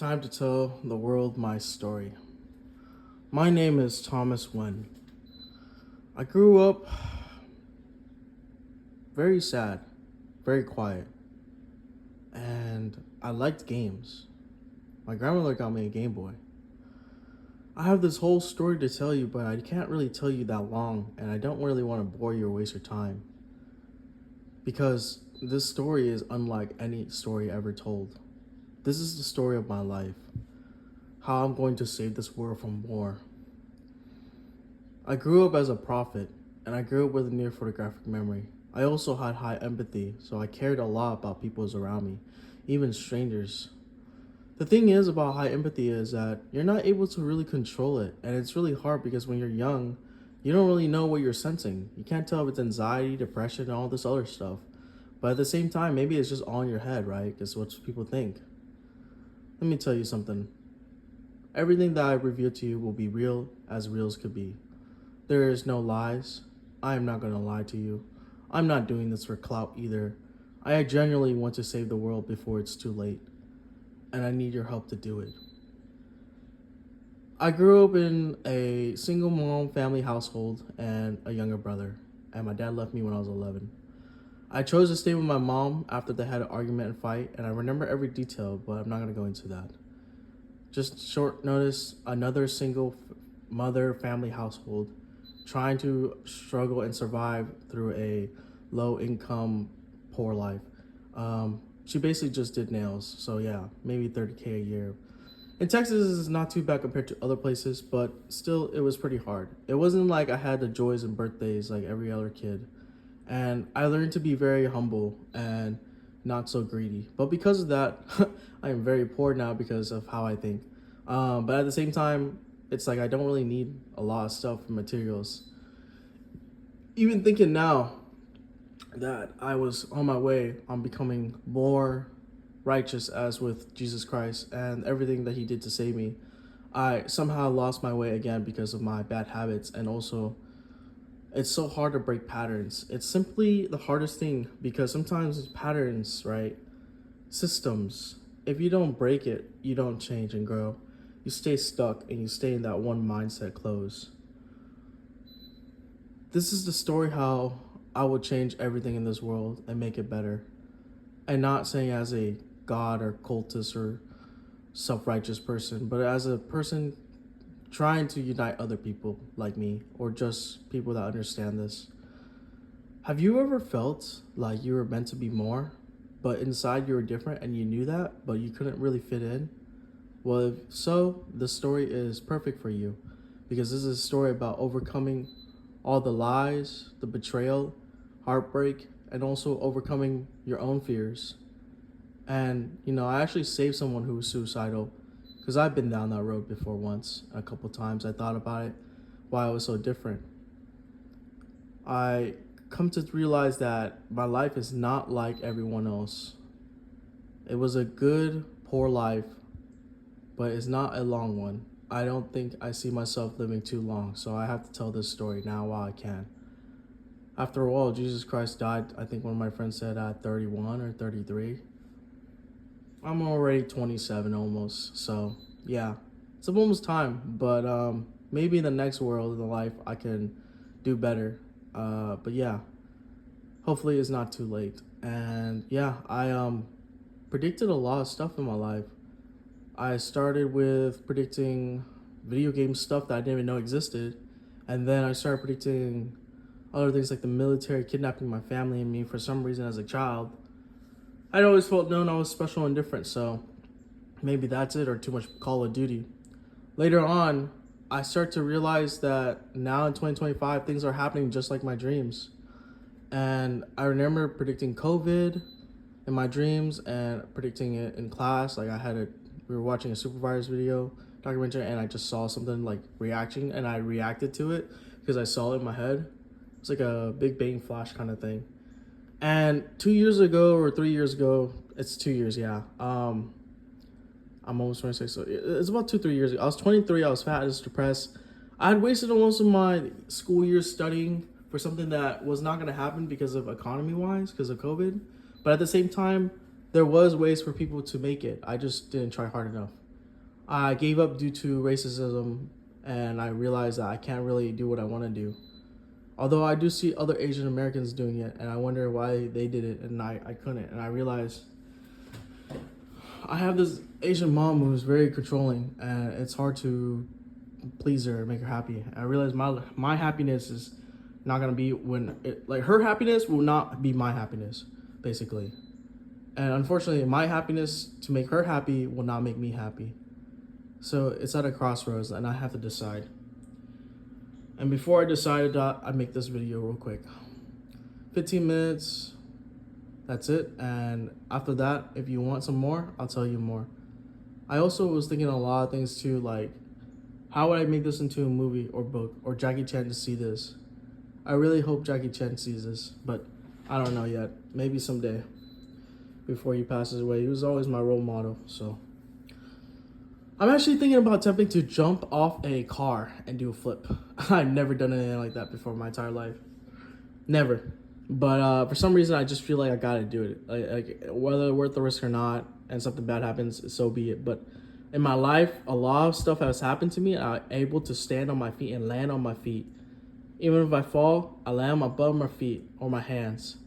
time to tell the world my story. My name is Thomas Wen. I grew up very sad, very quiet, and I liked games. My grandmother got me a Game Boy. I have this whole story to tell you, but I can't really tell you that long, and I don't really want to bore you or waste your time. Because this story is unlike any story ever told. This is the story of my life. How I'm going to save this world from war. I grew up as a prophet, and I grew up with a near photographic memory. I also had high empathy, so I cared a lot about people around me, even strangers. The thing is about high empathy is that you're not able to really control it, and it's really hard because when you're young, you don't really know what you're sensing. You can't tell if it's anxiety, depression, and all this other stuff. But at the same time, maybe it's just all in your head, right? Because what people think. Let me tell you something. Everything that I reveal to you will be real as could be. There is no lies. I am not going to lie to you. I'm not doing this for clout either. I genuinely want to save the world before it's too late. And I need your help to do it. I grew up in a single mom family household and a younger brother. And my dad left me when I was 11. I chose to stay with my mom after they had an argument and fight. And I remember every detail, but I'm not going to go into that. Just short notice, another single mother family household trying to struggle and survive through a low income, poor life. She basically just did nails. So yeah, maybe 30K a year. In Texas, is not too bad compared to other places, but still it was pretty hard. It wasn't like I had the joys and birthdays like every other kid. And I learned to be very humble and not so greedy. But because of that, I am very poor now because of how I think. But at the same time, it's like I don't really need a lot of stuff and materials. Even thinking now that I was on my way on becoming more righteous as with Jesus Christ and everything that he did to save me, I somehow lost my way again because of my bad habits. And also, it's so hard to break patterns. It's simply the hardest thing because sometimes it's patterns, right? Systems. If you don't break it, you don't change and grow. You stay stuck and you stay in that one mindset close. This is the story how I would change everything in this world and make it better. And not saying as a god or cultist or self-righteous person, but as a person trying to unite other people like me or just people that understand this. Have you ever felt like you were meant to be more, but inside you were different and you knew that, but you couldn't really fit in? Well, if so, the story is perfect for you because this is a story about overcoming all the lies, the betrayal, heartbreak, and also overcoming your own fears. And, I actually saved someone who was suicidal because I've been down that road before once, a couple times. I thought about it, why it was so different. I come to realize that my life is not like everyone else. It was a good, poor life, but it's not a long one. I don't think I see myself living too long, so I have to tell this story now while I can. After all, Jesus Christ died, I think one of my friends said at 31 or 33. I'm already 27 almost, so yeah. It's almost time, but maybe in the next world, in the life, I can do better. But yeah, hopefully it's not too late. And yeah, I predicted a lot of stuff in my life. I started with predicting video game stuff that I didn't even know existed. And then I started predicting other things like the military kidnapping my family and me for some reason as a child. I'd always felt known I was special and different, so maybe that's it or too much Call of Duty. Later on, I start to realize that now in 2025, things are happening just like my dreams. And I remember predicting COVID in my dreams and predicting it in class. Like we were watching a supervisor's video documentary and I just saw something like reaction and I reacted to it because I saw it in my head. It's like a Big Bang Flash kind of thing. And 2 years ago or 3 years ago, it's 2 years, yeah. I'm almost 26, so it's about 3 years ago. I was 23, I was fat, I was depressed. I had wasted most of my school years studying for something that was not gonna happen because of economy-wise, because of COVID. But at the same time, there was ways for people to make it. I just didn't try hard enough. I gave up due to racism, and I realized that I can't really do what I want to do. Although I do see other Asian Americans doing it, and I wonder why they did it and I couldn't. And I realized I have this Asian mom who's very controlling, and it's hard to please her and make her happy. I realize my happiness is not gonna be like her happiness will not be my happiness, basically. And unfortunately, my happiness to make her happy will not make me happy. So it's at a crossroads, and I have to decide. And before I decided, I make this video real quick. 15 minutes, that's it. And after that, if you want some more, I'll tell you more. I also was thinking a lot of things too, like how would I make this into a movie or book, or Jackie Chan to see this? I really hope Jackie Chan sees this, but I don't know yet. Maybe someday before he passes away. He was always my role model, so. I'm actually thinking about attempting to jump off a car and do a flip. I've never done anything like that before in my entire life. Never. But for some reason, I just feel like I gotta do it. Like whether worth the risk or not, and something bad happens, so be it. But in my life, a lot of stuff has happened to me. I'm able to stand on my feet and land on my feet. Even if I fall, I land on my butt, my feet, or my hands.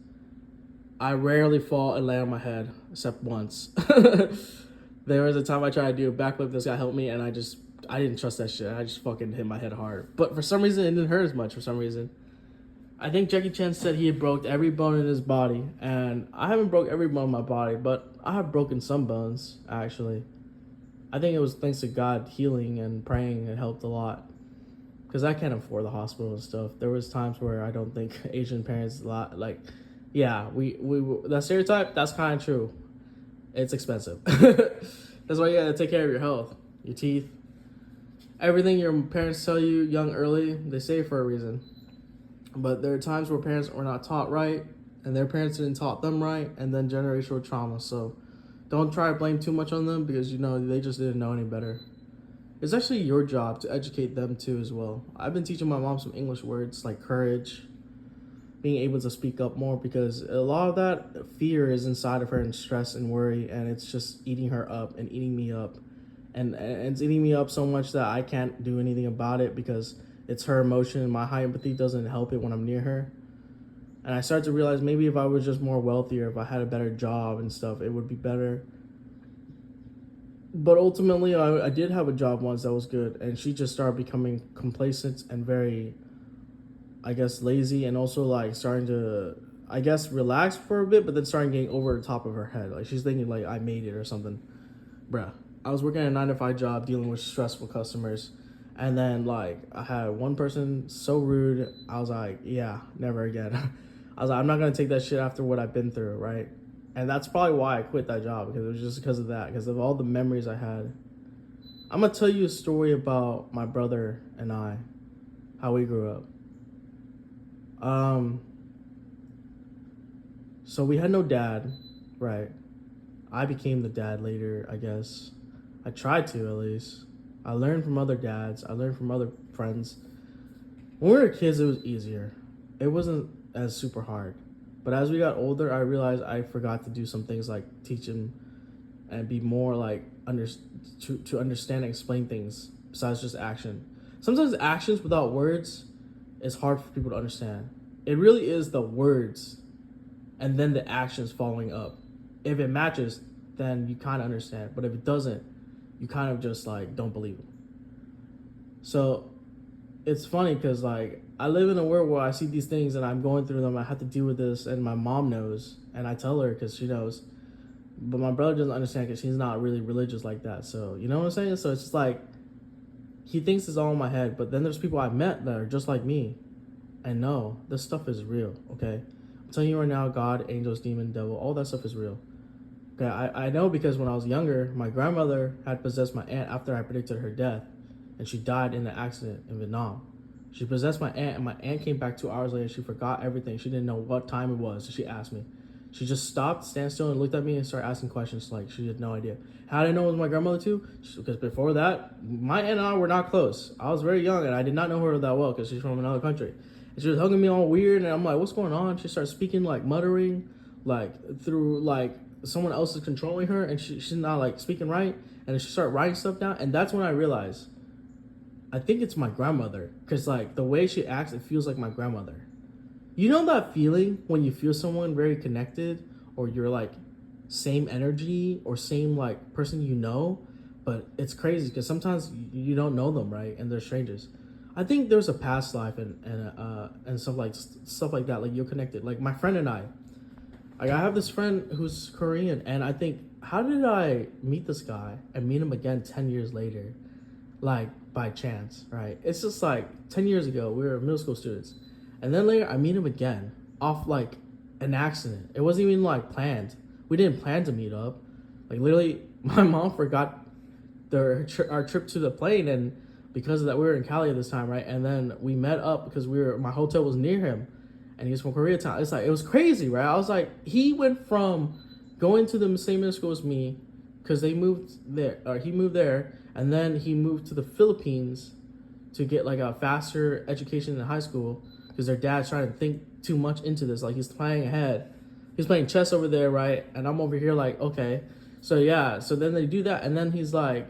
I rarely fall and land on my head, except once. There was a time I tried to do a backflip. This guy helped me, and I didn't trust that shit. I just fucking hit my head hard. But for some reason, it didn't hurt as much. For some reason, I think Jackie Chan said he had broke every bone in his body, and I haven't broke every bone in my body, but I have broken some bones actually. I think it was thanks to God healing and praying. It helped a lot because I can't afford the hospital and stuff. There was times where I don't think Asian parents like, yeah, we that stereotype, that's kind of true. It's expensive. That's why you gotta take care of your health, your teeth, everything your parents tell you young, early. They say it for a reason. But there are times where parents were not taught right, and their parents didn't taught them right, and then generational trauma. So don't try to blame too much on them because they just didn't know any better. It's actually your job to educate them too as well. I've been teaching my mom some English words like courage, being able to speak up more, because a lot of that fear is inside of her, and stress and worry, and it's just eating her up and eating me up, and it's eating me up so much that I can't do anything about it because it's her emotion, and my high empathy doesn't help it when I'm near her. And I start to realize maybe if I was just more wealthier, if I had a better job and stuff, it would be better. But ultimately, I did have a job once that was good, and she just started becoming complacent and very, I guess, lazy, and also like starting to, I guess, relax for a bit, but then starting getting over the top of her head. Like she's thinking like I made it or something. Bruh, I was working a 9-to-5 job dealing with stressful customers, and then like I had one person so rude. I was like, yeah, never again. I was like, I'm not gonna take that shit after what I've been through, right? And that's probably why I quit that job, because it was just because of that, because of all the memories I had. I'm gonna tell you a story about my brother and I, how we grew up. So we had no dad, right? I became the dad later, I guess. I tried to, at least. I learned from other dads. I learned from other friends. When we were kids, it was easier. It wasn't as super hard. But as we got older, I realized I forgot to do some things like teach him and be more like to understand and explain things besides just action. Sometimes actions without words is hard for people to understand. It really is the words and then the actions following up. If it matches, then you kind of understand. But if it doesn't, you kind of just like don't believe it. So it's funny because like I live in a world where I see these things and I'm going through them. I have to deal with this, and my mom knows, and I tell her because she knows. But my brother doesn't understand because he's not really religious like that. So you know what I'm saying? So it's just like he thinks it's all in my head. But then there's people I've met that are just like me, and no, this stuff is real. Okay, I'm telling you right now, God, angels, demon, devil, all that stuff is real. Okay, I know because when I was younger, my grandmother had possessed my aunt after I predicted her death, and she died in an accident in Vietnam. She possessed my aunt, and my aunt came back 2 hours later. She forgot everything. She didn't know what time it was. So she asked me. She just stopped, stand still, and looked at me and started asking questions like she had no idea. How did I know it was my grandmother too? Because before that, my aunt and I were not close. I was very young, and I did not know her that well because she's from another country. And she was hugging me all weird, and I'm like, what's going on? She started speaking like muttering, like through like someone else is controlling her, and she's not like speaking right. and she started writing stuff down, and that's when I realized I think it's my grandmother, because like the way she acts, it feels like my grandmother. You know that feeling when you feel someone very connected, or you're like same energy or same like person you know, but it's crazy because sometimes you don't know them, right? And they're strangers. I think there's a past life and stuff like that. Like you're connected. Like my friend and I have this friend who's Korean, and I think, how did I meet this guy and meet him again 10 years later, like by chance, right? It's just like 10 years ago we were middle school students, and then later I meet him again off like an accident. It wasn't even like planned. We didn't plan to meet up. Like literally, my mom forgot our trip to the plane, and because of that, we were in Cali at this time, right? And then we met up because my hotel was near him, and he was from Koreatown. It's like, it was crazy, right? I was like, he went from going to the same middle school as me, because they moved there, or he moved there, and then he moved to the Philippines to get like a faster education in high school, because their dad's trying to think too much into this. Like he's planning ahead. He's playing chess over there, right? And I'm over here like, okay. So yeah, so then they do that, and then he's like,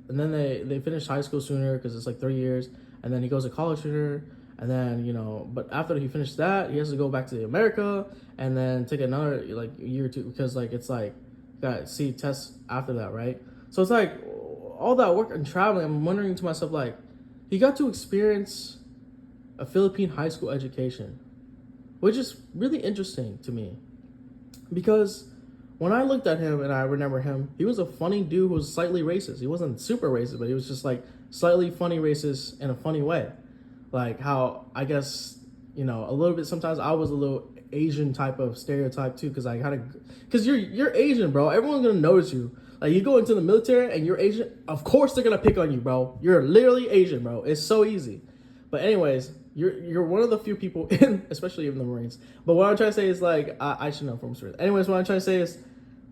and then they finish high school sooner because it's like 3 years, and then he goes to college sooner, and then, you know, but after he finished that, he has to go back to America and then take another like year or two, because like it's like got C tests after that, right? So it's like all that work and traveling. I'm wondering to myself, like, he got to experience a Philippine high school education, which is really interesting to me, because when I looked at him and I remember him, he was a funny dude who was slightly racist. He wasn't super racist, but he was just like slightly funny racist in a funny way. Like how, I guess, you know, a little bit, sometimes I was a little Asian type of stereotype too, because I kind of, because you're Asian, bro. Everyone's gonna notice you. Like you go into the military and you're Asian, of course they're gonna pick on you, bro. You're literally Asian, bro. It's so easy. But anyways, you're one of the few people in, especially in the Marines. But what I'm trying to say is like, I should know from experience. Anyways, what I'm trying to say is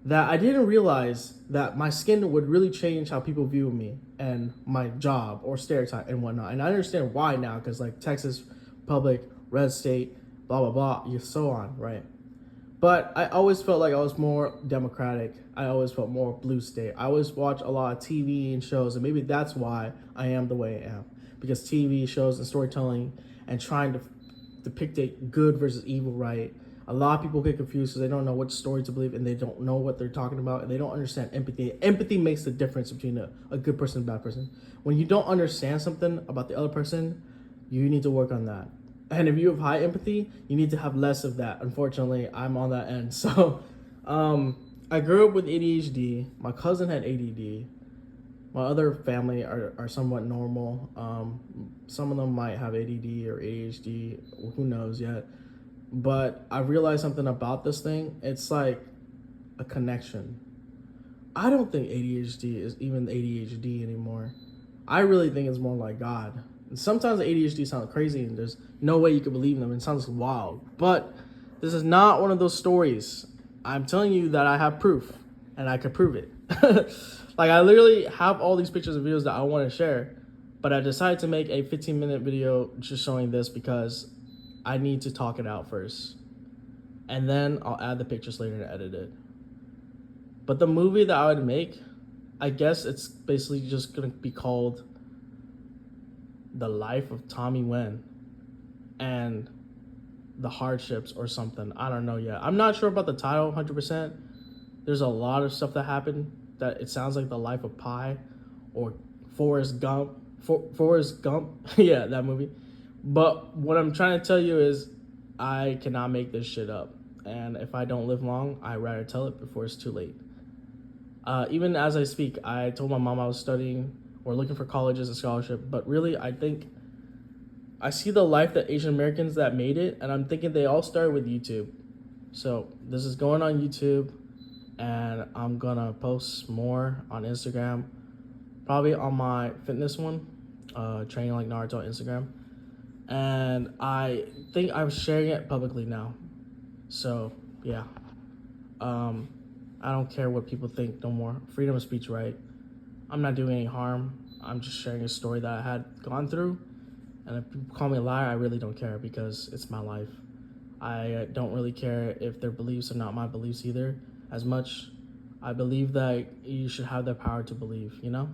that I didn't realize that my skin would really change how people view me and my job or stereotype and whatnot. And I understand why now, because like Texas, public, red state, blah, blah, blah, you so on, right? But I always felt like I was more democratic. I always felt more blue state. I always watch a lot of TV and shows, and maybe that's why I am the way I am. Because TV shows and storytelling and trying to depict good versus evil, right? A lot of people get confused because they don't know which story to believe, and they don't know what they're talking about, and they don't understand empathy. Empathy makes the difference between a good person and a bad person. When you don't understand something about the other person, you need to work on that. And if you have high empathy, you need to have less of that. Unfortunately, I'm on that end. So I grew up with ADHD. My cousin had ADD. My other family are somewhat normal. Some of them might have ADD or ADHD. Who knows yet? But I realized something about this thing. It's like a connection. I don't think ADHD is even ADHD anymore. I really think it's more like God. And sometimes ADHD sounds crazy and there's no way you could believe them. It sounds wild. But this is not one of those stories. I'm telling you that I have proof and I could prove it. Like I literally have all these pictures and videos that I want to share. But I decided to make a 15-minute video just showing this because I need to talk it out first. And then I'll add the pictures later and edit it. But the movie that I would make, I guess it's basically just going to be called The Life of Tomiehlee and the Hardships or something. I don't know yet. I'm not sure about the title 100%. There's a lot of stuff that happened that it sounds like The Life of Pi or Forrest Gump. Forrest Gump. Yeah, that movie. But what I'm trying to tell you is I cannot make this shit up. And if I don't live long, I'd rather tell it before it's too late. Even as I speak, I told my mom I was studying or looking for colleges and scholarship. But really, I think I see the life that Asian Americans that made it. And I'm thinking they all started with YouTube. So this is going on YouTube. And I'm going to post more on Instagram. Probably on my fitness one. Training like Naruto on Instagram. And I think I'm sharing it publicly now. So, yeah. I don't care what people think no more. Freedom of speech, right? I'm not doing any harm. I'm just sharing a story that I had gone through. And if people call me a liar, I really don't care because it's my life. I don't really care if their beliefs are not my beliefs either as much. I believe that you should have the power to believe, you know?